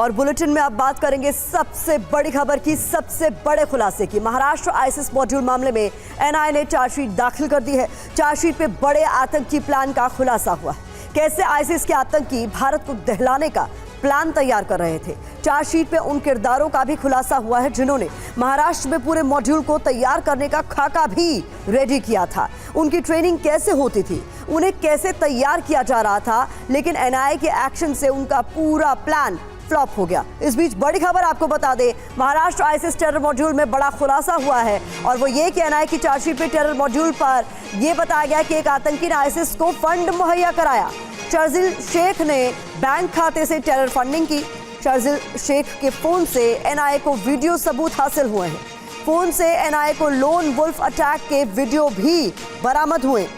और बुलेटिन में अब बात करेंगे सबसे बड़ी खबर की, सबसे बड़े खुलासे की। महाराष्ट्र आईएसआईएस मॉड्यूल मामले में एनआईए ने चार्जशीट दाखिल कर दी है। चार्जशीट पे बड़े आतंकी प्लान का खुलासा हुआ है। कैसे आईएसआईएस के आतंकी भारत को दहलाने का प्लान तैयार कर रहे थे। चार्जशीट पे उन किरदारों का भी खुलासा हुआ है जिन्होंने महाराष्ट्र में पूरे मॉड्यूल को तैयार करने का खाका भी रेडी किया था। उनकी ट्रेनिंग कैसे होती थी, उन्हें कैसे तैयार किया जा रहा था, लेकिन एनआईए के एक्शन से उनका पूरा प्लान फ्लॉप हो गया। इस बीच बड़ी खबर आपको बता दें, महाराष्ट्र आईएसआईएस टेरर मॉड्यूल में बड़ा खुलासा हुआ है और वो ये कि एनआईए की चार्जशीट पे टेरर मॉड्यूल पर यह बताया गया कि एक आतंकी ने आईएसआईएस को फंड मुहैया कराया। शर्जिल शेख ने बैंक खाते से टेरर फंडिंग की। शर्जिल शेख के फोन से एनआईए को वीडियो सबूत हासिल हुए हैं। फोन से एनआईए को लोन वुल्फ अटैक के वीडियो भी बरामद हुए।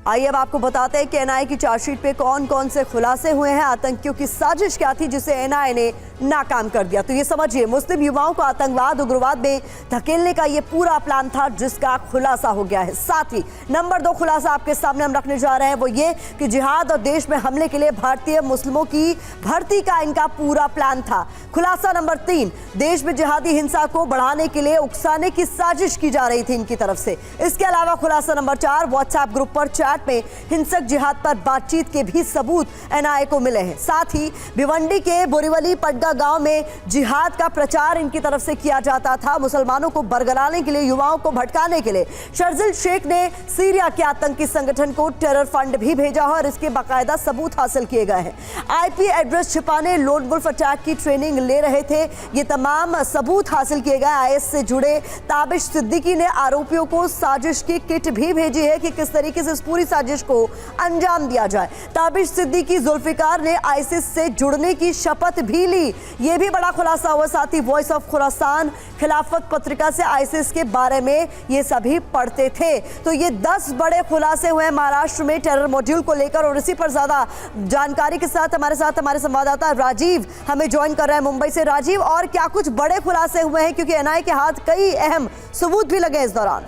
आइए अब आपको बताते हैं कि एनआईए की चार्जशीट पे कौन कौन से खुलासे हुए हैं। आतंकियों की साजिश क्या थी जिसे एनआईए ने नाकाम कर दिया। तो ये समझिए, मुस्लिम युवाओं को आतंकवाद उग्रवाद में धकेलने का ये पूरा प्लान था जिसका खुलासा हो गया है। साथ ही नंबर 2 खुलासा आपके सामने हम रखने जा रहे हैं, वो ये कि जिहाद और देश में हमले के लिए भारतीय मुस्लिमों की भर्ती का इनका पूरा प्लान था। खुलासा नंबर 3, देश में जिहादी हिंसा को बढ़ाने के लिए उकसाने की साजिश की जा रही थी इनकी तरफ से। इसके अलावा खुलासा नंबर 4, व्हाट्सएप ग्रुप पर चैट में हिंसक जिहाद पर बातचीत के भी सबूत एनआईए को मिले हैं। साथ ही भिवंडी के बोरीवली पटगा गांव में जिहाद का प्रचार इनकी तरफ से किया जाता था। मुसलमानों को बरगलाने के लिए, युवाओं को भटकाने के लिए शर्जिल शेख ने सीरिया के आतंकी संगठन को टेरर फंड भी भेजा और इसके बाकायदा सबूत हासिल किए गए हैं। आईपी एड्रेस छिपाने, लोन वुल्फ अटैक की ट्रेनिंग ले रहे थे। ये तमाम सबूत हासिल किए गए। आईएस से जुड़े ताबिश सिद्दीकी ने आरोपियों को साजिश की किट भी भेजी है कि किस तरीके से इस पूरी साजिश को अंजाम दिया जाए। ताबिश सिद्दीकी जुल्फिकार ने आईएसआईएस से जुड़ने की शपथ भी ली। यह भी बड़ा खुलासा हुआ। साथ ही वॉइस ऑफ खुरासान खिलाफत पत्रिका से आईएसआईएस के बारे में ये सभी पढ़ते थे। तो ये 10 बड़े खुलासे हुए महाराष्ट्र में टेरर मॉड्यूल को लेकर। और इसी पर ज्यादा जानकारी के साथ हमारे संवाददाता राजीव हमें ज्वाइन कर रहे हैं मुंबई से। राजीव, और क्या कुछ बड़े खुलासे हुए हैं, क्योंकि एनआईए के हाथ कई अहम सबूत भी लगे इस दौरान।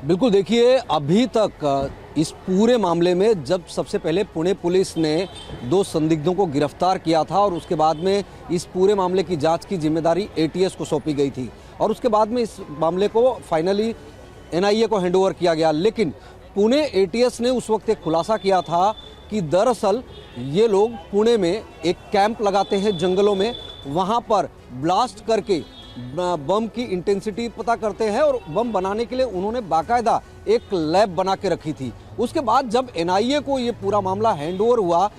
बिल्कुल, देखिए अभी तक इस पूरे मामले में जब सबसे पहले पुणे पुलिस ने 2 संदिग्धों को गिरफ्तार किया था और उसके बाद में इस पूरे मामले की जांच की जिम्मेदारी एटीएस को सौंपी गई थी और उसके बाद में इस मामले को फाइनली एनआईए को हैंडओवर किया गया। लेकिन पुणे एटीएस ने उस वक्त एक खुलासा किया था कि दरअसल ये लोग पुणे में एक कैंप लगाते हैं जंगलों में, वहाँ पर ब्लास्ट करके बम की इंटेंसिटी पता करते हैं और बम बनाने के लिए उन्होंने बाकायदा एक लैब बना के रखी थी। उसके बाद जब एनआईए को ये पूरा मामला हैंडओवर हुआ,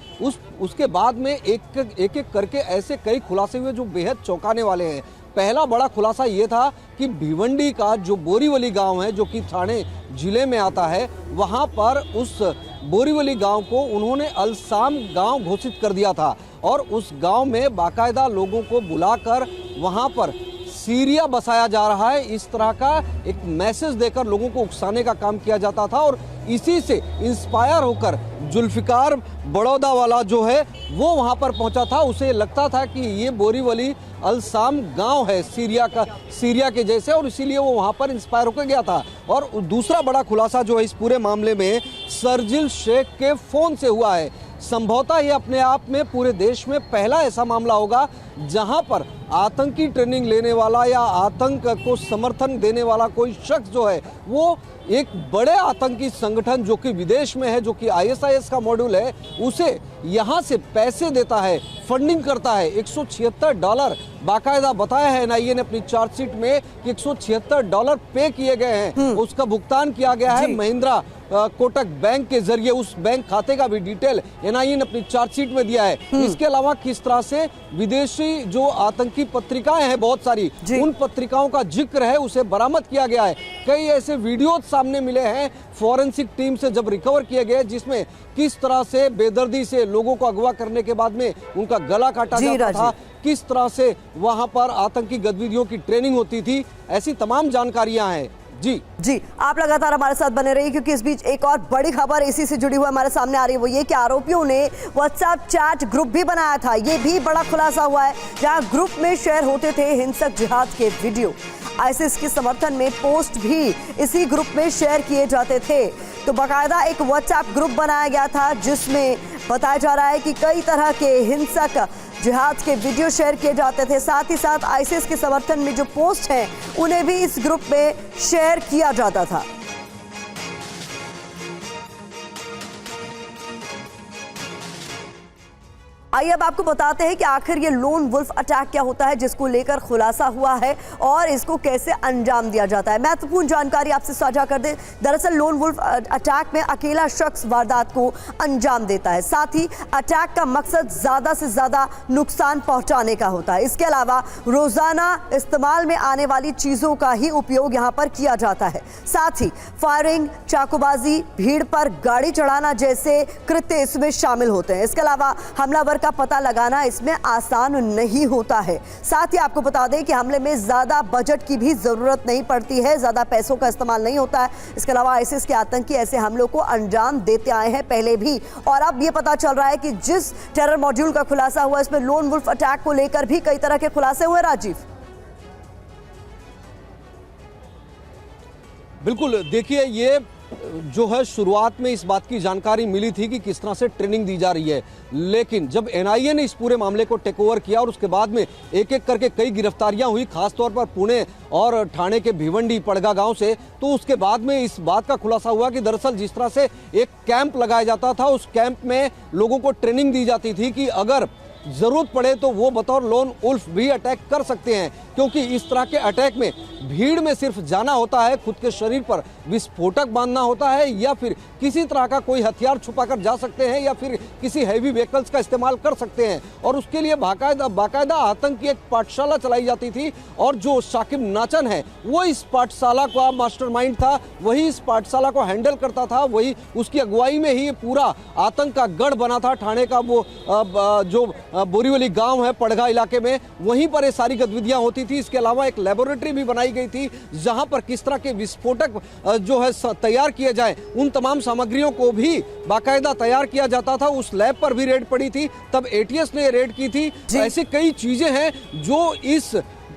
उसके बाद में एक करके ऐसे कई खुलासे हुए जो बेहद चौंकाने वाले हैं। पहला बड़ा खुलासा ये था कि भिवंडी का जो बोरीवली गांव है, जो कि ठाणे जिले में आता है, वहां पर उस बोरीवली गांव को उन्होंने अलसाम गांव घोषित कर दिया था और उस गांव में बाकायदा लोगों को बुलाकर वहां पर सीरिया बसाया जा रहा है, इस तरह का एक मैसेज देकर लोगों को उकसाने का काम किया जाता था। और इसी से इंस्पायर होकर जुल्फिकार बड़ौदा वाला जो है वो वहां पर पहुंचा था। उसे लगता था कि ये बोरीवली अलसाम गांव है सीरिया के जैसे, और इसीलिए वो वहां पर इंस्पायर होकर गया था। और दूसरा बड़ा खुलासा जो है इस पूरे मामले में शर्जिल शेख के फोन से हुआ है। संभवतः ये अपने आप में पूरे देश में पहला ऐसा मामला होगा जहां पर आतंकी ट्रेनिंग लेने वाला या आतंक को समर्थन देने वाला कोई शख्स जो है वो एक बड़े आतंकी संगठन जो कि विदेश में है, जो कि आईएसआईएस का मॉड्यूल है, उसे यहाँ से पैसे देता है, फंडिंग करता है। $176 बाकायदा बताया है एनआईए ने अपनी चार्जशीट में कि $176 पे किए गए हैं। उसका भुगतान किया गया है महिंद्रा कोटक बैंक के जरिए। उस बैंक खाते का भी डिटेल एनआईए ने अपनी चार्जशीट में दिया है। इसके अलावा किस तरह से विदेशी जो आतंकी पत्रिकाएं हैं बहुत सारी, उन पत्रिकाओं का जिक्र है, उसे बरामद किया गया है। कई ऐसे वीडियो सामने मिले हैं फॉरेंसिक टीम से जब रिकवर किए गए, जिसमें किस तरह से बेदर्दी से लोगों को अगवा करने के बाद में उनका गला काटा जाता था, किस तरह से वहां पर आतंकी गतिविधियों की ट्रेनिंग होती थी। ऐसी तमाम जानकारियां हैं। जी आप लगातार हमारे साथ बने रहिए, क्योंकि इस बीच एक और बड़ी खबर इसी से जुड़ी हुई हमारे सामने आ रही है। वो ये कि आरोपियों ने व्हाट्सएप चैट ग्रुप भी बनाया था। ये भी बड़ा खुलासा हुआ है, जहां ग्रुप में शेयर होते थे हिंसक जिहाद के वीडियो। आईसिस के समर्थन में पोस्ट भी इसी ग्रुप में शेयर किए जाते थे। तो बाकायदा एक व्हाट्सएप ग्रुप बनाया गया था जिसमें बताया जा रहा है कि कई तरह के हिंसक जिहाद के वीडियो शेयर किए जाते थे। साथ ही साथ आईसिस के समर्थन में जो पोस्ट हैं उन्हें भी इस ग्रुप में शेयर किया जाता था। आइए अब आपको बताते हैं कि आखिर ये लोन वुल्फ अटैक क्या होता है जिसको लेकर खुलासा हुआ है और इसको कैसे अंजाम दिया जाता है। महत्वपूर्ण जानकारी आपसे साझा कर दें। दरअसल लोन वुल्फ अटैक में अकेला शख्स वारदात को अंजाम देता है। साथ ही अटैक का मकसद ज्यादा से ज्यादा नुकसान पहुंचाने का होता है। इसके अलावा रोजाना इस्तेमाल में आने वाली चीजों का ही उपयोग यहाँ पर किया जाता है। साथ ही फायरिंग, चाकूबाजी, भीड़ पर गाड़ी चढ़ाना जैसे कृत्य इसमें शामिल होते हैं। इसके अलावा हमलावर का पता लगाना इसमें आसान नहीं होता है। साथ ही आपको बता दें कि हमले में ज्यादा बजट की भी जरूरत नहीं पड़ती है, ज्यादा पैसों का इस्तेमाल नहीं होता है। इसके अलावा आईसिस के आतंकी ऐसे हमलों को अंजाम देते आए हैं पहले भी, और अब ये पता चल रहा है कि जिस टेरर मॉड्यूल का खुलासा हुआ इसमें लोन वुल्फ अटैक को लेकर भी कई तरह के खुलासे हुए। राजीव, बिल्कुल, देखिए ये जो है शुरुआत में इस बात की जानकारी मिली थी कि किस तरह से ट्रेनिंग दी जा रही है, लेकिन जब एनआईए ने इस पूरे मामले को टेक ओवर किया और उसके बाद में एक एक करके कई गिरफ्तारियां हुई, खासतौर पर पुणे और ठाणे के भिवंडी पड़गा गांव से, तो उसके बाद में इस बात का खुलासा हुआ कि दरअसल जिस तरह से एक कैंप लगाया जाता था, उस कैंप में लोगों को ट्रेनिंग दी जाती थी कि अगर जरूरत पड़े तो वो बतौर लोन वुल्फ भी अटैक कर सकते हैं, क्योंकि इस तरह के अटैक में भीड़ में सिर्फ जाना होता है, खुद के शरीर पर विस्फोटक बांधना होता है या फिर किसी तरह का कोई हथियार छुपाकर जा सकते हैं या फिर किसी हैवी व्हीकल्स का इस्तेमाल कर सकते हैं। और उसके लिए बाकायदा आतंक की एक पाठशाला चलाई जाती थी और जो शाकिब नाचन है वो इस पाठशाला का मास्टरमाइंड था, वही इस पाठशाला को हैंडल करता था, वही उसकी अगुवाई में ही पूरा आतंक का गढ़ बना था। ठाणे का वो जो बोरीवली गांव है पड़गा इलाके में, वहीं पर ये सारी गतिविधियां होती थी। इसके अलावा एक लेबोरेटरी भी बनाई गई थी जहां पर किस तरह के विस्फोटक जो है तैयार किए जाए, उन तमाम सामग्रियों को भी बाकायदा तैयार किया जाता था। उस लैब पर भी रेड पड़ी थी, तब एटीएस ने रेड की थी। ऐसी कई चीजें हैं जो इस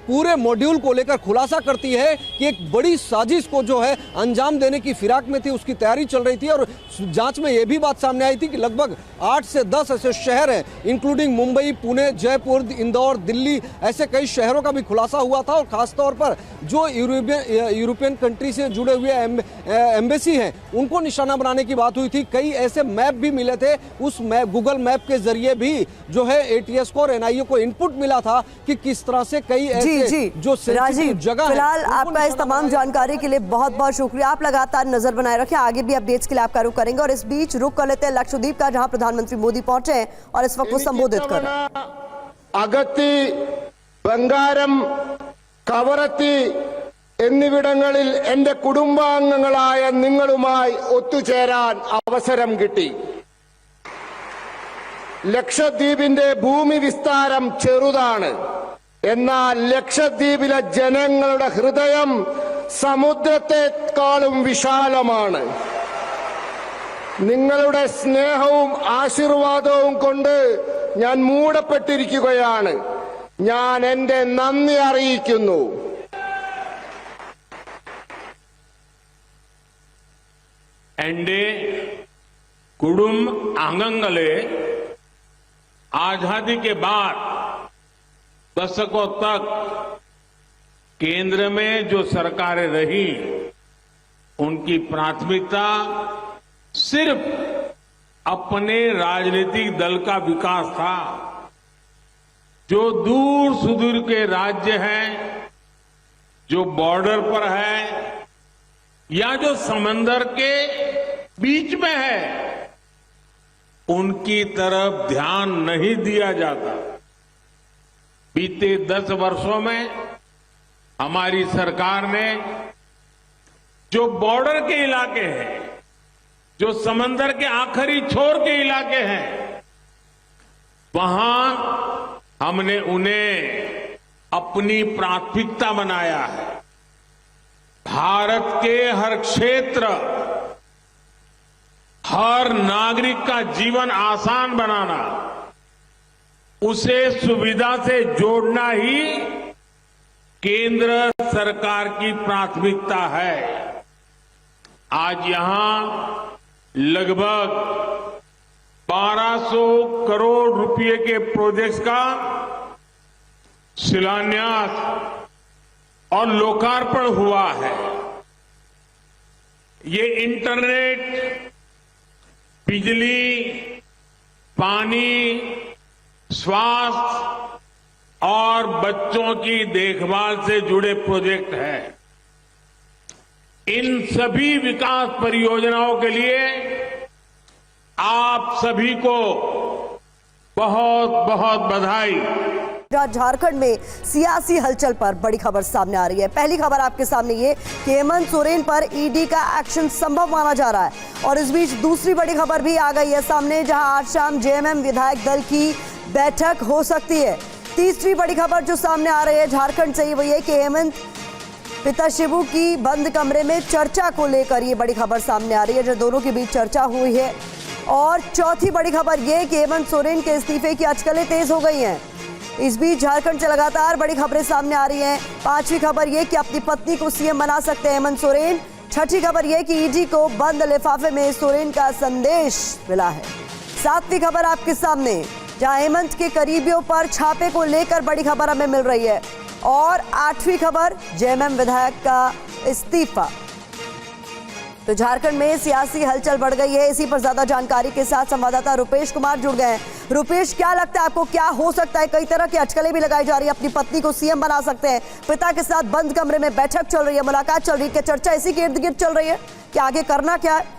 पूरे मॉड्यूल को लेकर खुलासा करती है कि एक बड़ी साजिश को जो है अंजाम देने की फिराक में थी, उसकी तैयारी चल रही थी। और जांच में यह भी बात सामने आई थी कि लगभग 8 से 10 ऐसे शहर हैं, इंक्लूडिंग मुंबई, पुणे, जयपुर, इंदौर, दिल्ली, ऐसे कई शहरों का भी खुलासा हुआ था। और खासतौर पर जो यूरोपियन कंट्री से जुड़े हुए एम्बेसी हैं उनको निशाना बनाने की बात हुई थी। कई ऐसे मैप भी मिले थे, उस मैप गूगल मैप के जरिए भी जो है एटीएस को और एनआईए को इनपुट मिला था कि किस तरह से कई ऐसे जो राजीव, जगह फिलहाल आपका इस तमाम जानकारी के लिए बहुत बहुत शुक्रिया। आप लगातार नजर बनाए रखें, आगे भी अपडेट्स के लिए आपका रुख करेंगे। और इस बीच रुख कर लेते हैं लक्षद्वीप का, जहां प्रधानमंत्री मोदी पहुंचे हैं और इस वक्त वो संबोधित कर रहे हैं। അഗത്തി, ബംഗാരം, കവറത്തി എന്നിവിടങ്ങളിൽ എന്റെ കുടുംബാംഗങ്ങളായ നിങ്ങളുമായി ഒത്തുചേരാൻ അവസരം കിട്ടി. ലക്ഷദ്വീപിന്റെ ഭൂമി വിസ്താരം ചെറുതാണ്, എന്നാൽ ലക്ഷദ്വീപിലെ ജനങ്ങളുടെ ഹൃദയം സമുദ്രത്തെക്കാളും വിശാലമാണ്. നിങ്ങളുടെ സ്നേഹവും ആശീർവാദവും കൊണ്ട് ഞാൻ മൂടപ്പെട്ടിരിക്കുകയാണ്. ഞാൻ എന്റെ നന്ദി അറിയിക്കുന്നു. എന്റെ कुटुंब आंगंगले आजादी के बाद दशकों तक केंद्र में जो सरकारें रही उनकी प्राथमिकता सिर्फ अपने राजनीतिक दल का विकास था। जो दूर सुदूर के राज्य हैं, जो बॉर्डर पर है या जो समंदर के बीच में है, उनकी तरफ ध्यान नहीं दिया जाता। बीते 10 वर्षों में हमारी सरकार ने जो बॉर्डर के इलाके हैं, जो समंदर के आखिरी छोर के इलाके हैं, वहां हमने उन्हें अपनी प्राथमिकता बनाया है। भारत के हर क्षेत्र, हर नागरिक का जीवन आसान बनाना, उसे सुविधा से जोड़ना ही केंद्र सरकार की प्राथमिकता है। आज यहां लगभग 1200 करोड़ रुपए के प्रोजेक्ट्स का शिलान्यास और लोकार्पण हुआ है। ये इंटरनेट, बिजली, पानी, स्वास्थ्य और बच्चों की देखभाल से जुड़े प्रोजेक्ट हैं। इन सभी विकास परियोजनाओं के लिए आप सभी को बहुत बहुत बधाई। झारखंड में सियासी हलचल पर बड़ी खबर सामने आ रही है। पहली खबर आपके सामने ये कि हेमंत सोरेन पर ईडी का एक्शन संभव माना जा रहा है और इस बीच दूसरी बड़ी खबर भी आ गई है सामने, जहां आज शाम जेएमएम विधायक दल की बैठक हो सकती है। तीसरी बड़ी खबर जो सामने आ रही है झारखंड से वो ये कि हेमंत पिता शिबू की बंद कमरे में चर्चा को लेकर ये बड़ी खबर सामने आ रही है, जो दोनों के बीच चर्चा हुई है। और चौथी बड़ी खबर ये कि हेमंत सोरेन के इस्तीफे की अटकलें तेज हो गई हैं। इस बीच झारखंड से लगातार बड़ी खबरें सामने आ रही हैं। पांचवी खबर ये कि अपनी पत्नी को सीएम बना सकते हैं हेमंत सोरेन। छठी खबर ये कि ईडी को बंद लिफाफे में सोरेन का संदेश मिला है। सातवीं खबर आपके सामने, जहां हेमंत के करीबियों पर छापे को लेकर बड़ी खबर हमें मिल रही है। और आठवीं खबर, जेएमएम विधायक का इस्तीफा। तो झारखंड में सियासी हलचल बढ़ गई है। इसी पर ज्यादा जानकारी के साथ संवाददाता रुपेश कुमार जुड़ गए हैं। रुपेश, क्या लगता है आपको, क्या हो सकता है? कई तरह की अटकलें भी लगाई जा रही है, अपनी पत्नी को सीएम बना सकते हैं, पिता के साथ बंद कमरे में बैठक चल रही है, मुलाकात चल रही है, क्या चर्चा इसी के इर्द गिर्द चल रही है कि आगे करना क्या है?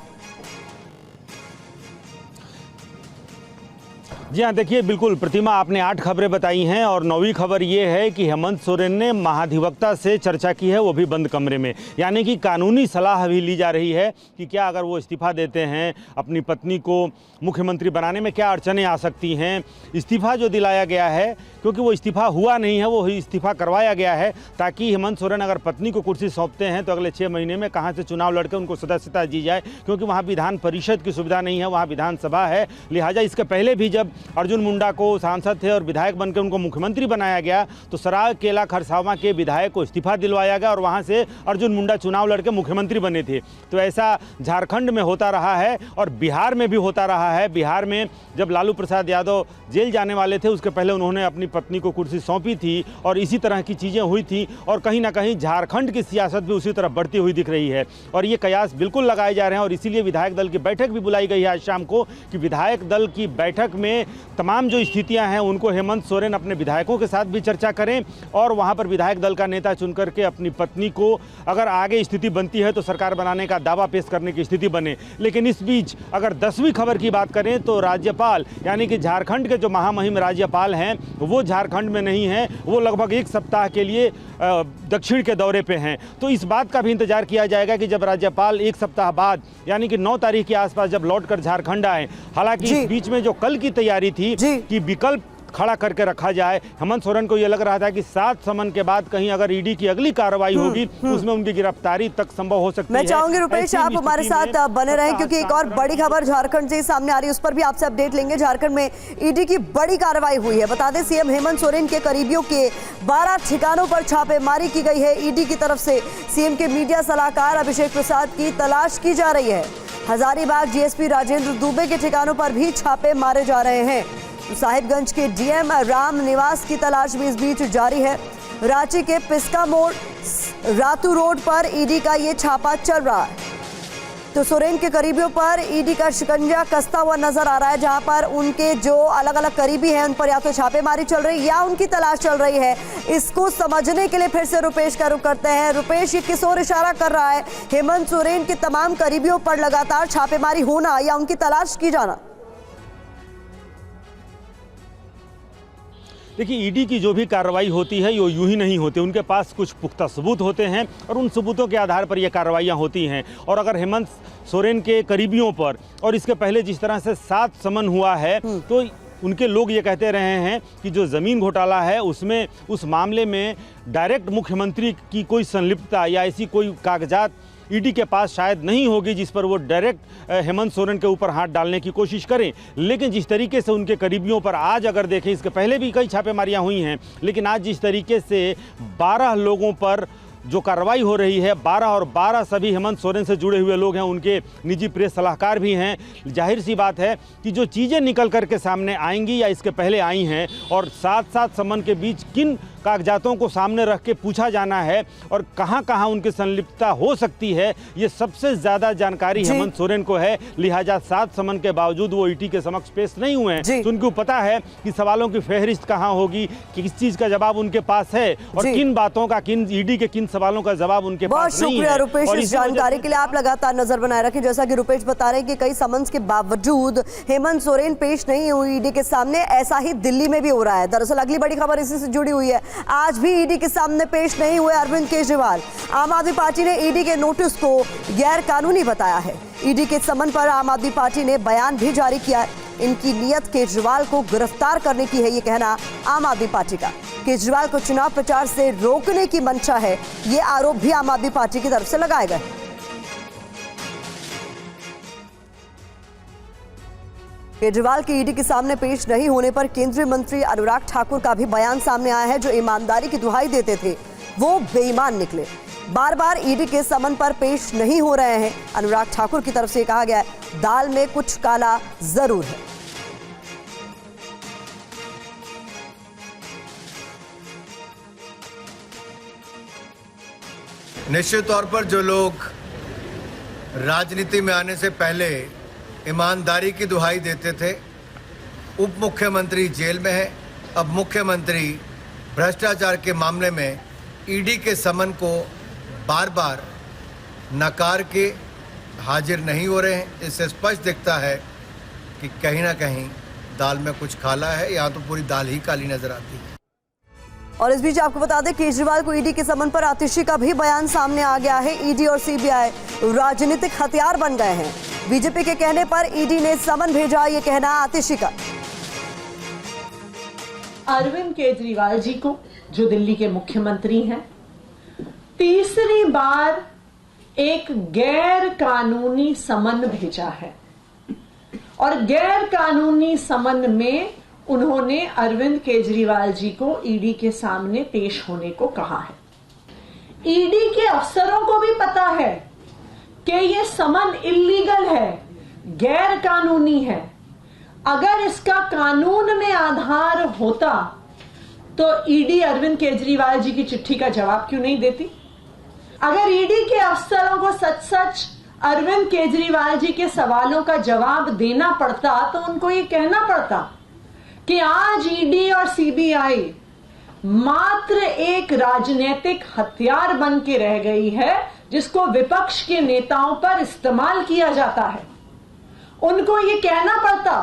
जी हाँ, देखिए बिल्कुल प्रतिमा, आपने 8 खबरें बताई हैं और 9वीं खबर ये है कि हेमंत सोरेन ने महाधिवक्ता से चर्चा की है, वो भी बंद कमरे में। यानी कि कानूनी सलाह भी ली जा रही है कि क्या अगर वो इस्तीफा देते हैं, अपनी पत्नी को मुख्यमंत्री बनाने में क्या अड़चनें आ सकती हैं। इस्तीफा जो दिलाया गया है, क्योंकि वो इस्तीफा हुआ नहीं है, वो इस्तीफा करवाया गया है ताकि हेमंत सोरेन अगर पत्नी को कुर्सी सौंपते हैं तो अगले 6 महीने में कहाँ से चुनाव लड़कर उनको सदस्यता दी जाए, क्योंकि वहाँ विधान परिषद की सुविधा नहीं है, वहाँ विधानसभा है। लिहाजा इसके पहले भी जब अर्जुन मुंडा को सांसद थे और विधायक बनकर उनको मुख्यमंत्री बनाया गया तो सरायकेला खरसावां के विधायक को इस्तीफा दिलवाया गया और वहाँ से अर्जुन मुंडा चुनाव लड़कर मुख्यमंत्री बने थे। तो ऐसा झारखंड में होता रहा है और बिहार में भी होता रहा है। बिहार में जब लालू प्रसाद यादव जेल जाने वाले थे, उसके पहले उन्होंने अपनी पत्नी को कुर्सी सौंपी थी और इसी तरह की चीज़ें हुई थी। और कहीं ना कहीं झारखंड की सियासत भी उसी तरह बढ़ती हुई दिख रही है और ये कयास बिल्कुल लगाए जा रहे हैं। और इसीलिए विधायक दल की बैठक भी बुलाई गई है आज शाम को कि विधायक दल की बैठक में तमाम जो स्थितियां हैं उनको हेमंत सोरेन अपने विधायकों के साथ भी चर्चा करें और वहां पर विधायक दल का नेता चुन करके अपनी पत्नी को अगर आगे स्थिति बनती है तो सरकार बनाने का दावा पेश करने की स्थिति बने। लेकिन इस बीच अगर 10वीं खबर की बात करें तो राज्यपाल यानी कि झारखंड के जो महामहिम राज्यपाल हैं वो झारखंड में नहीं हैं, वो लगभग 1 सप्ताह के लिए दक्षिण के दौरे पे हैं। तो इस बात का भी इंतजार किया जाएगा कि जब राज्यपाल 1 सप्ताह बाद यानी कि 9 तारीख के आसपास जब लौटकर झारखंड आए, हालांकि इस बीच में जो कल की तैयारी थी कि विकल्प खड़ा करके रखा जाए। हेमंत सोरेन को यह लग रहा था कि 7 समन के बाद कहीं अगर ईडी की अगली कार्रवाई होगी उसमें उनकी गिरफ्तारी तक संभव हो सकती है। मैं चाहूंगी रुपेश आप हमारे साथ बने रहें क्योंकि एक और बड़ी खबर झारखंड से सामने आ रही है, उस पर भी आपसे अपडेट लेंगे। झारखंड में ईडी की बड़ी कार्रवाई हुई है। बता दें सीएम हेमंत सोरेन के करीबियों के 12 ठिकानों पर छापेमारी की गई है ईडी की तरफ से। सीएम के मीडिया सलाहकार अभिषेक प्रसाद की तलाश की जा रही है। हजारीबाग जीएसपी राजेंद्र दुबे के ठिकानों पर भी छापे मारे जा रहे हैं। साहिबगंज के डीएम राम निवास की तलाश भी इस बीच जारी है। रांची के पिस्का मोड़ रातू रोड पर ईडी का ये छापा चल रहा है। तो सोरेन के करीबियों पर ईडी का शिकंजा कसता हुआ नजर आ रहा है, जहां पर उनके जो अलग अलग करीबी हैं उन पर या तो छापेमारी चल रही है या उनकी तलाश चल रही है। इसको समझने के लिए फिर से रुपेश का रुख करते हैं। रुपेश, ये किस ओर इशारा कर रहा है? हेमंत सोरेन के तमाम करीबियों पर लगातार छापेमारी होना या उनकी तलाश की जाना? देखिए, ईडी की जो भी कार्रवाई होती है वो यूं ही नहीं होती, उनके पास कुछ पुख्ता सबूत होते हैं और उन सबूतों के आधार पर ये कार्रवाइयाँ होती हैं। और अगर हेमंत सोरेन के करीबियों पर और इसके पहले जिस तरह से 7 समन हुआ है तो उनके लोग ये कहते रहे हैं कि जो ज़मीन घोटाला है उसमें उस मामले में डायरेक्ट मुख्यमंत्री की कोई संलिप्तता या ऐसी कोई कागजात ईडी के पास शायद नहीं होगी जिस पर वो डायरेक्ट हेमंत सोरेन के ऊपर हाथ डालने की कोशिश करें। लेकिन जिस तरीके से उनके करीबियों पर आज अगर देखें, इसके पहले भी कई छापेमारियां हुई हैं, लेकिन आज जिस तरीके से 12 लोगों पर जो कार्रवाई हो रही है, 12 और 12 सभी हेमंत सोरेन से जुड़े हुए लोग हैं, उनके निजी प्रेस सलाहकार भी हैं। जाहिर सी बात है कि जो चीज़ें निकल कर के सामने आएंगी या इसके पहले आई हैं, और साथ साथ समन के बीच किन कागजातों को सामने रख के पूछा जाना है और कहां कहां उनकी संलिप्तता हो सकती है, ये सबसे ज़्यादा जानकारी हेमंत सोरेन को है। लिहाजा 7 समन के बावजूद वो ईडी के समक्ष पेश नहीं हुए हैं। तो उनको पता है कि सवालों की फहरिस्त कहां होगी, किस चीज़ का जवाब उनके पास है और किन बातों का, किन ईडी के किन सवालों का जवाब उनके पास नहीं है। बहुत शुक्रिया रुपेश इस जानकारी के लिए। आप लगातार नजर बनाए रखें। जैसा कि रुपेश बता रहे हैं कि कई समन्स के बावजूद हेमंत सोरेन पेश नहीं हुई ईडी के सामने। ऐसा ही दिल्ली में भी हो रहा है। दरअसल अगली बड़ी खबर इसी से जुड़ी हुई है। आज भी ईडी के सामने पेश नहीं हुए अरविंद केजरीवाल। आम आदमी पार्टी ने ईडी के नोटिस को गैर कानूनी बताया है। ईडी के समन पर आम आदमी पार्टी ने बयान भी जारी किया है। इनकी नीयत केजरीवाल को गिरफ्तार करने की है, ये कहना आम आदमी पार्टी का। केजरीवाल को चुनाव प्रचार से रोकने की मंशा है, ये आरोप भी आम आदमी पार्टी की तरफ से लगाए गए। केजरीवाल के ईडी के सामने पेश नहीं होने पर केंद्रीय मंत्री अनुराग ठाकुर का भी बयान सामने आया है। जो ईमानदारी की दुहाई देते थे वो बेईमान निकले। बार बार ईडी के समन पर पेश नहीं हो रहे हैं। अनुराग ठाकुर की तरफ से कहा गया है दाल में कुछ काला जरूर है। निश्चित तौर पर जो लोग राजनीति में आने से पहले ईमानदारी की दुहाई देते थे, उप मुख्यमंत्री जेल में है। अब मुख्यमंत्री भ्रष्टाचार के मामले में ईडी के समन को बार बार नकार के हाजिर नहीं हो रहे हैं। इससे स्पष्ट दिखता है कि कहीं ना कहीं दाल में कुछ काला है, यहाँ तो पूरी दाल ही काली नजर आती है। और इस बीच आपको बता दें केजरीवाल को ईडी के समन पर आतिशी का भी बयान सामने आ गया है। ईडी और सीबीआई राजनीतिक हथियार बन गए हैं। बीजेपी के कहने पर ईडी ने समन भेजा, ये कहना आतिशी का। अरविंद केजरीवाल जी को, जो दिल्ली के मुख्यमंत्री हैं, तीसरी बार एक गैर कानूनी समन भेजा है और गैर कानूनी समन में उन्होंने अरविंद केजरीवाल जी को ईडी के सामने पेश होने को कहा है। ईडी के अफसरों को भी पता है कि यह समन इल्लीगल है, गैर कानूनी है। अगर इसका कानून में आधार होता तो ईडी अरविंद केजरीवाल जी की चिट्ठी का जवाब क्यों नहीं देती? अगर ईडी के अफसरों को सच सच अरविंद केजरीवाल जी के सवालों का जवाब देना पड़ता तो उनको ये कहना पड़ता कि आज ईडी और सीबीआई मात्र एक राजनीतिक हथियार बन के रह गई है, जिसको विपक्ष के नेताओं पर इस्तेमाल किया जाता है। उनको ये कहना पड़ता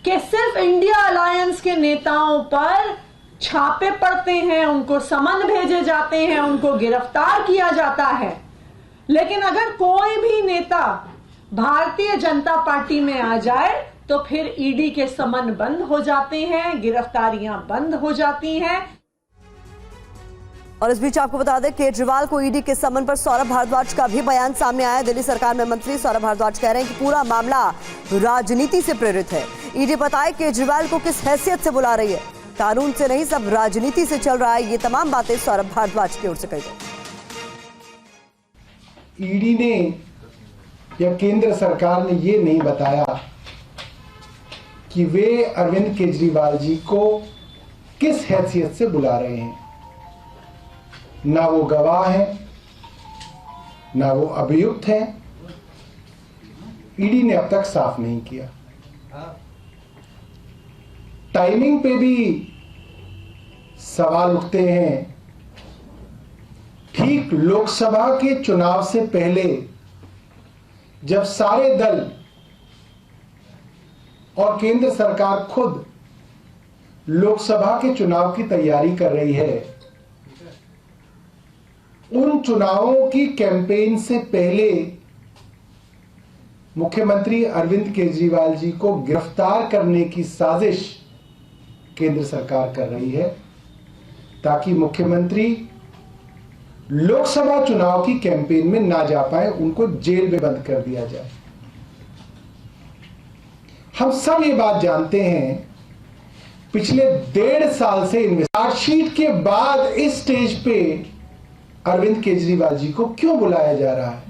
कि सिर्फ इंडिया अलायंस के नेताओं पर छापे पड़ते हैं, उनको समन भेजे जाते हैं, उनको गिरफ्तार किया जाता है। लेकिन अगर कोई भी नेता भारतीय जनता पार्टी में आ जाए तो फिर ईडी के समन बंद हो जाते हैं, गिरफ्तारियां बंद हो जाती हैं। और इस बीच आपको बता दें केजरीवाल को ईडी के समन पर सौरभ भारद्वाज का भी बयान सामने आया। दिल्ली सरकार में मंत्री सौरभ भारद्वाज कह रहे हैं कि पूरा मामला राजनीति से प्रेरित है। ईडी बताए केजरीवाल को किस हैसियत से बुला रही है, कानून से नहीं, सब राजनीति से चल रहा है। ये तमाम बातें सौरभ भारद्वाज की ओर से कही गई। ईडी ने या केंद्र सरकार ने ये नहीं बताया कि वे अरविंद केजरीवाल जी को किस हैसियत से बुला रहे हैं। ना वो गवाह हैं, ना वो अभियुक्त हैं। ईडी ने अब तक साफ नहीं किया। टाइमिंग पे भी सवाल उठते हैं। ठीक लोकसभा के चुनाव से पहले जब सारे दल और केंद्र सरकार खुद लोकसभा के चुनाव की तैयारी कर रही है, उन चुनावों की कैंपेन से पहले मुख्यमंत्री अरविंद केजरीवाल जी को गिरफ्तार करने की साजिश केंद्र सरकार कर रही है, ताकि मुख्यमंत्री लोकसभा चुनाव की कैंपेन में ना जा पाए, उनको जेल में बंद कर दिया जाए। हम सब ये बात जानते हैं, पिछले 1.5 साल से चार्जशीट के बाद इस स्टेज पे अरविंद केजरीवाल जी को क्यों बुलाया जा रहा है।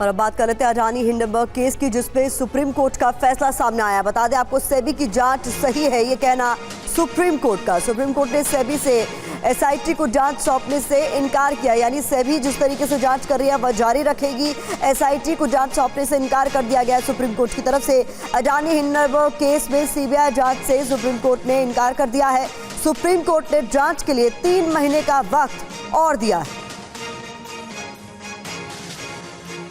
और अब बात कर लेते हैं अडानी हिंडनबर्ग केस की, जिसपे सुप्रीम कोर्ट का फैसला सामने आया। बता दें आपको, सेबी की जांच सही है, ये कहना सुप्रीम कोर्ट का। सुप्रीम कोर्ट ने सेबी से एसआईटी को जांच सौंपने से इनकार किया, यानी सेबी जिस तरीके से जांच कर रही है वह जारी रखेगी। एसआईटी को जांच सौंपने से इनकार कर दिया गया है सुप्रीम कोर्ट की तरफ से। अडानी हिंडनबर्ग केस में सीबीआई जांच से सुप्रीम कोर्ट ने इनकार कर दिया है। सुप्रीम कोर्ट ने जांच के लिए 3 महीने का वक्त और दिया है।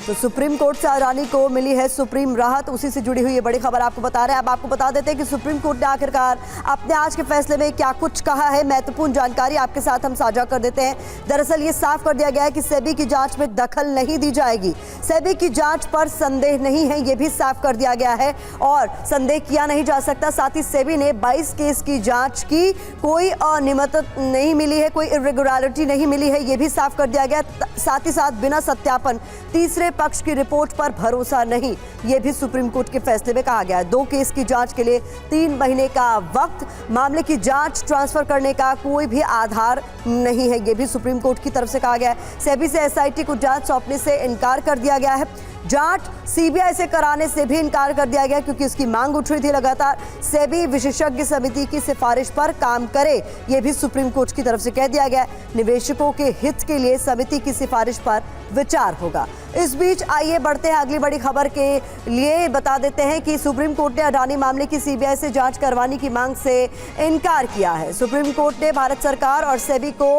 तो सुप्रीम कोर्ट से अडानी को मिली है सुप्रीम राहत, उसी से जुड़ी हुई ये बड़ी खबर आपको बता रहे हैं। अब आपको बता देते हैं कि सुप्रीम कोर्ट ने आखिरकार अपने आज के फैसले में क्या कुछ कहा है। महत्वपूर्ण जानकारी आपके साथ हम साझा कर देते हैं। दरअसल ये साफ कर दिया गया है कि सेबी की जांच में दखल नहीं दी जाएगी। सेबी की जांच पर संदेह नहीं है, ये भी साफ कर दिया गया है और संदेह किया नहीं जा सकता। साथ ही सेबी ने 22 केस की जांच की, कोई अनियमितता नहीं मिली है, कोई इरेगुलरिटी नहीं मिली है, ये भी साफ कर दिया गया। साथ ही साथ बिना सत्यापन तीसरे पक्ष की रिपोर्ट पर भरोसा नहीं, यह भी सुप्रीम कोर्ट के फैसले में कहा गया है। 2 केस की जांच के लिए 3 महीने का वक्त, मामले की जांच ट्रांसफर करने का कोई भी आधार नहीं है, यह भी सुप्रीम कोर्ट की तरफ से कहा गया है। सेबी से एसआईटी को जांच सौंपने से इनकार कर दिया गया है। जांच सीबीआई से कराने से भी इनकार कर दिया गया क्योंकि इसकी मांग उठ रही थी लगातार। सेबी विशेषज्ञ समिति की सिफारिश पर काम करे, यह भी सुप्रीम कोर्ट की तरफ से कह दिया गया। निवेशकों के हित के लिए समिति की सिफारिश पर विचार होगा। इस बीच आइए बढ़ते हैं अगली बड़ी खबर के लिए। बता देते हैं कि सुप्रीम कोर्ट ने अडानी मामले की सीबीआई से जांच करवाने की मांग से इनकार किया है। सुप्रीम कोर्ट ने भारत सरकार और सेबी को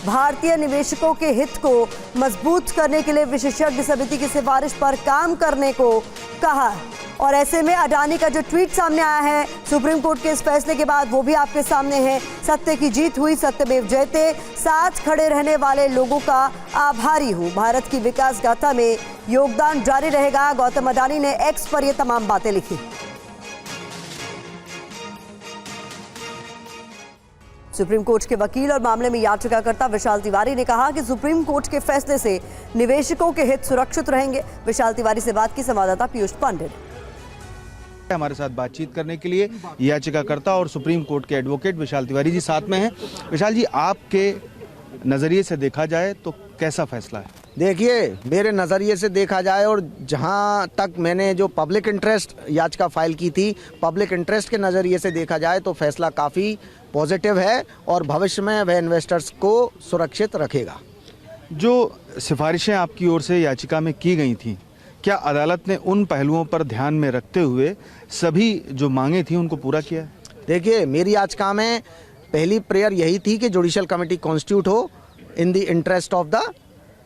भारतीय निवेशकों के हित को मजबूत करने के लिए विशेषज्ञ समिति की सिफारिश पर काम करने को कहा है। और ऐसे में अडानी का जो ट्वीट सामने आया है सुप्रीम कोर्ट के इस फैसले के बाद, वो भी आपके सामने है। सत्य की जीत हुई, सत्यमेव जयते, साथ खड़े रहने वाले लोगों का आभारी हूं, भारत की विकास गाथा में योगदान जारी रहेगा। गौतम अडानी ने एक्स पर ये तमाम बातें लिखी। सुप्रीम कोर्ट के वकील और मामले में याचिकाकर्ता विशाल तिवारी ने कहा कि सुप्रीम कोर्ट के फैसले से निवेशकों के हित सुरक्षित रहेंगे। विशाल तिवारी से बात की संवाददाता पीयूष पांडे। हमारे साथ बातचीत करने के लिए याचिकाकर्ता और सुप्रीम कोर्ट के एडवोकेट विशाल तिवारी जी साथ में हैं। विशाल जी, आपके नज़रिए से देखा जाए तो कैसा फैसला है? देखिए, मेरे नज़रिए से देखा जाए और जहां तक मैंने जो पब्लिक इंटरेस्ट याचिका फाइल की थी, पब्लिक इंटरेस्ट के नज़रिए से देखा जाए तो फैसला काफ़ी पॉजिटिव है और भविष्य में वह इन्वेस्टर्स को सुरक्षित रखेगा। जो सिफारिशें आपकी ओर से याचिका में की गई थी, क्या अदालत ने उन पहलुओं पर ध्यान में रखते हुए सभी जो मांगे थी उनको पूरा किया? देखिए, मेरी याचिका में पहली प्रेयर यही थी कि जुडिशियल कमेटी कॉन्स्टिट्यूट हो in the interest of the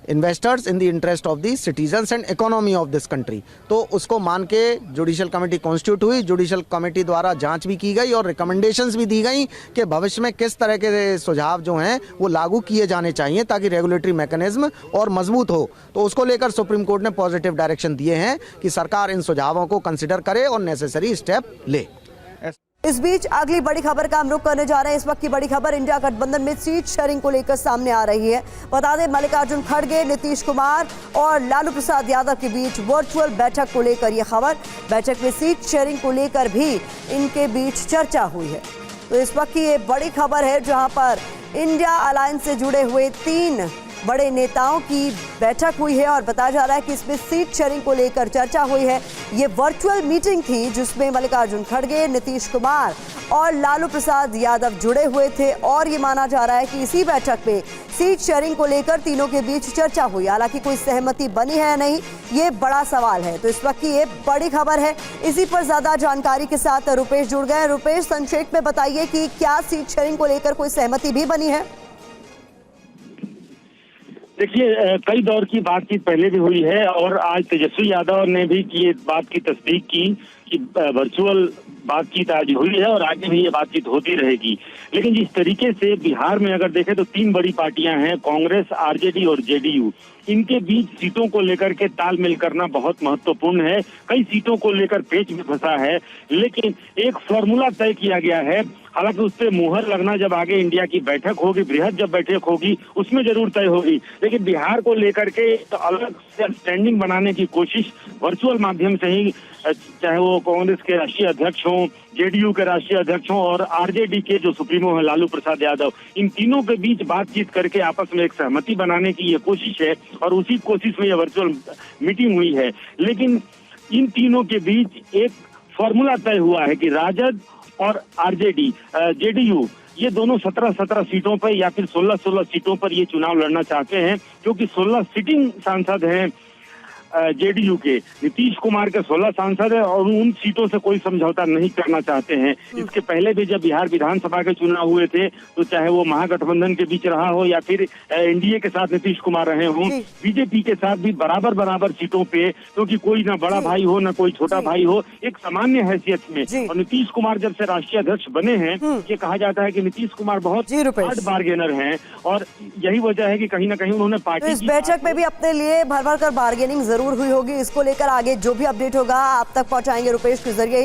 investors, in the interest of the citizens and economy of this country. तो उसको मान के जुडिशियल कमेटी कॉन्स्टिट्यूट हुई। जुडिशियल कमेटी द्वारा जांच भी की गई और रिकमेंडेशंस भी दी गई कि भविष्य में किस तरह के सुझाव जो हैं वो लागू किए जाने चाहिए ताकि रेगुलेटरी मैकेनिज्म और मजबूत हो। तो उसको लेकर सुप्रीम कोर्ट ने पॉजिटिव डायरेक्शन दिए हैं कि सरकार इन सुझावों को कंसिडर करे और नेसेसरी स्टेप ले। इस बीच अगली बड़ी खबर का हम रुख करने जा रहे हैं। इस वक्त की बड़ी खबर इंडिया गठबंधन में सीट शेयरिंग को लेकर सामने आ रही है। बता दें, मल्लिकार्जुन खड़गे, नीतीश कुमार और लालू प्रसाद यादव के बीच वर्चुअल बैठक को लेकर यह खबर। बैठक में सीट शेयरिंग को लेकर भी इनके बीच चर्चा हुई है। तो इस वक्त की ये बड़ी खबर है जहां पर इंडिया अलायंस से जुड़े हुए 3 बड़े नेताओं की बैठक हुई है और बताया जा रहा है कि इसमें सीट शेयरिंग को लेकर चर्चा हुई है। ये वर्चुअल मीटिंग थी जिसमें मल्लिकार्जुन खड़गे, नीतीश कुमार और लालू प्रसाद यादव जुड़े हुए थे और ये माना जा रहा है कि इसी बैठक में सीट शेयरिंग को लेकर तीनों के बीच चर्चा हुई। हालांकि कोई सहमति बनी है या नहीं, ये बड़ा सवाल है। तो इस वक्त की ये बड़ी खबर है। इसी पर ज्यादा जानकारी के साथ रुपेश जुड़ गए। रुपेश, संक्षेप में बताइए कि क्या सीट शेयरिंग को लेकर कोई सहमति भी बनी है? देखिए, कई दौर की बातचीत पहले भी हुई है और आज तेजस्वी यादव ने भी ये बात की तस्दीक की की वर्चुअल बातचीत आज हुई है और आगे भी ये बातचीत होती रहेगी। लेकिन जिस तरीके से बिहार में अगर देखें तो 3 बड़ी पार्टियां हैं, कांग्रेस, आरजेडी और जेडीयू। इनके बीच सीटों को लेकर के तालमेल करना बहुत महत्वपूर्ण है। कई सीटों को लेकर पेच में फंसा है, लेकिन एक फॉर्मूला तय किया गया है। हालांकि उस पर मुहर लगना जब आगे इंडिया की बैठक होगी, बृहद जब बैठक होगी, उसमें जरूर तय होगी। लेकिन बिहार को लेकर के तो अलग से स्टैंडिंग बनाने की कोशिश वर्चुअल माध्यम से ही, चाहे वो कांग्रेस के राष्ट्रीय अध्यक्ष हों, जेडीयू के राष्ट्रीय अध्यक्ष हों और आरजेडी के जो सुप्रीमो है लालू प्रसाद यादव, इन तीनों के बीच बातचीत करके आपस में एक सहमति बनाने की ये कोशिश है और उसी कोशिश में ये वर्चुअल मीटिंग हुई है। लेकिन इन तीनों के बीच एक फॉर्मूला तय हुआ है कि राजद और आरजेडी, जेडीयू, ये दोनों 17-17 सीटों पर या फिर 16-16 सीटों पर ये चुनाव लड़ना चाहते हैं, क्योंकि 16 सिटिंग सांसद हैं जेडीयू के। नीतीश कुमार के 16 सांसद है और उन सीटों से कोई समझौता नहीं करना चाहते हैं। इसके पहले भी जब बिहार विधानसभा के चुनाव हुए थे तो चाहे वो महागठबंधन के बीच रहा हो या फिर एनडीए के साथ नीतीश कुमार रहे हों, बीजेपी के साथ भी बराबर सीटों पे, क्योंकि कोई ना बड़ा भाई हो ना कोई छोटा भाई हो, एक सामान्य हैसियत में। और नीतीश कुमार जब से राष्ट्रीय अध्यक्ष बने हैं, ये कहा जाता है कि नीतीश कुमार बहुत हार्ड बार्गेनर हैं और यही वजह है कि कहीं ना कहीं उन्होंने पार्टी इस बैठक में भी अपने लिए भर कर बार्गेनिंग जरूर हुई होगी। इसको लेकर आगे जो भी अपडेट होगा आप तक पहुंचाएंगे रुपेश के जरिए।